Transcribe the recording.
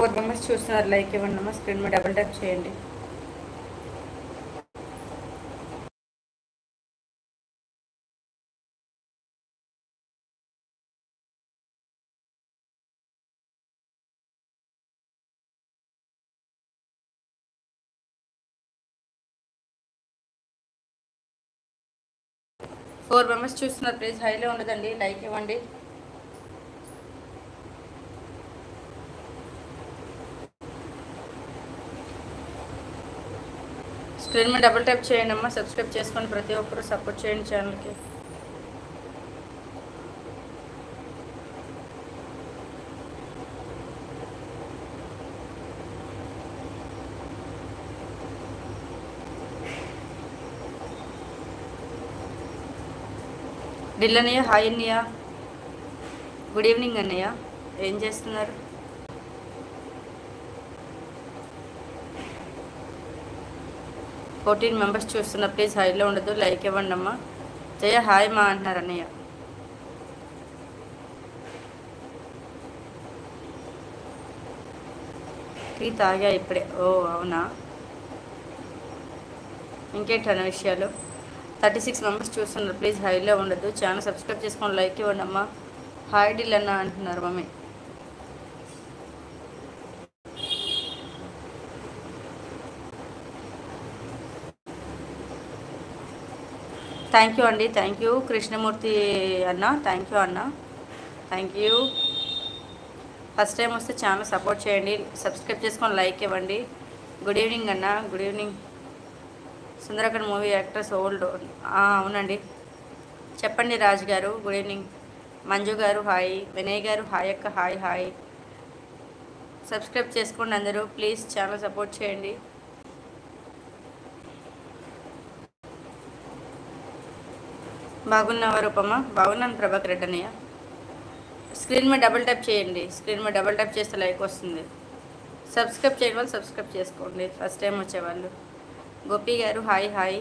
4 members చూస్తున్నారు, like ఇవ్వండి అమ్మా. స్క్రీన్ మీద డబుల్ ట్యాప్ చేయండి. ఫోర్ మెంబర్స్ చూస్తున్నారు, ప్లీజ్ హైలో ఉండదండి, లైక్ ఇవ్వండి. స్క్రీన్ మీద డబుల్ ట్యాప్ చేయండి అమ్మా. సబ్స్క్రైబ్ చేసుకొని ప్రతి ఒక్కరు సపోర్ట్ చేయండి ఛానల్కి. డిల్ అన్నయ్య, హాయ్ అన్నయ్య, గుడ్ ఈవినింగ్ అన్నయ్య, ఏం చేస్తున్నారు? ఫోర్టీన్ మెంబర్స్ చూస్తున్నా, ప్లీజ్ హైలో ఉండదు, లైక్ ఇవ్వండి అమ్మా. జయ హాయ్ మా అంటున్నారు అన్నయ్య. టీ తాగా ఇప్పుడే. ఓ అవునా, ఇంకేంటన్న విషయాలు? 36 మెంబర్స్ చూస్తున్నారు, ప్లీజ్ హైలో ఉండదు, ఛానల్ సబ్స్క్రైబ్ చేసుకొని లైక్ ఇవ్వండి అమ్మా. హాయ్ డిల్ అన్న అంటున్నారు మమ్మీ. థ్యాంక్ యూ అండి, థ్యాంక్ యూ కృష్ణమూర్తి అన్న, థ్యాంక్ యూ అన్న, థ్యాంక్ యూ. ఫస్ట్ టైం వస్తే ఛానల్ సపోర్ట్ చేయండి, సబ్స్క్రైబ్ చేసుకొని లైక్ ఇవ్వండి. గుడ్ ఈవినింగ్ అన్న, గుడ్ ఈవినింగ్. సుందరకన్ మూవీ యాక్ట్రెస్ ఓల్డ్, అవునండి. చెప్పండి రాజు గారు, గుడ్ ఈవినింగ్. మంజు గారు హాయ్, వినయ్ గారు హాయ్ అక్క, హాయ్ హాయ్. సబ్స్క్రైబ్ చేసుకోండి అందరూ ప్లీజ్, ఛానల్ సపోర్ట్ చేయండి. బాగున్నావా రూపమ్మ? బాగున్నాను ప్రభాకర్ రెడ్డి అన్నయ్య. స్క్రీన్ మీద డబుల్ ట్యాప్ చేయండి, స్క్రీన్ మీద డబుల్ ట్యాప్ చేస్తే లైక్ వస్తుంది. సబ్స్క్రైబ్ చేయని వాళ్ళు సబ్స్క్రైబ్ చేసుకోండి, ఫస్ట్ టైం వచ్చేవాళ్ళు. గోపి గారు హాయ్ హాయ్.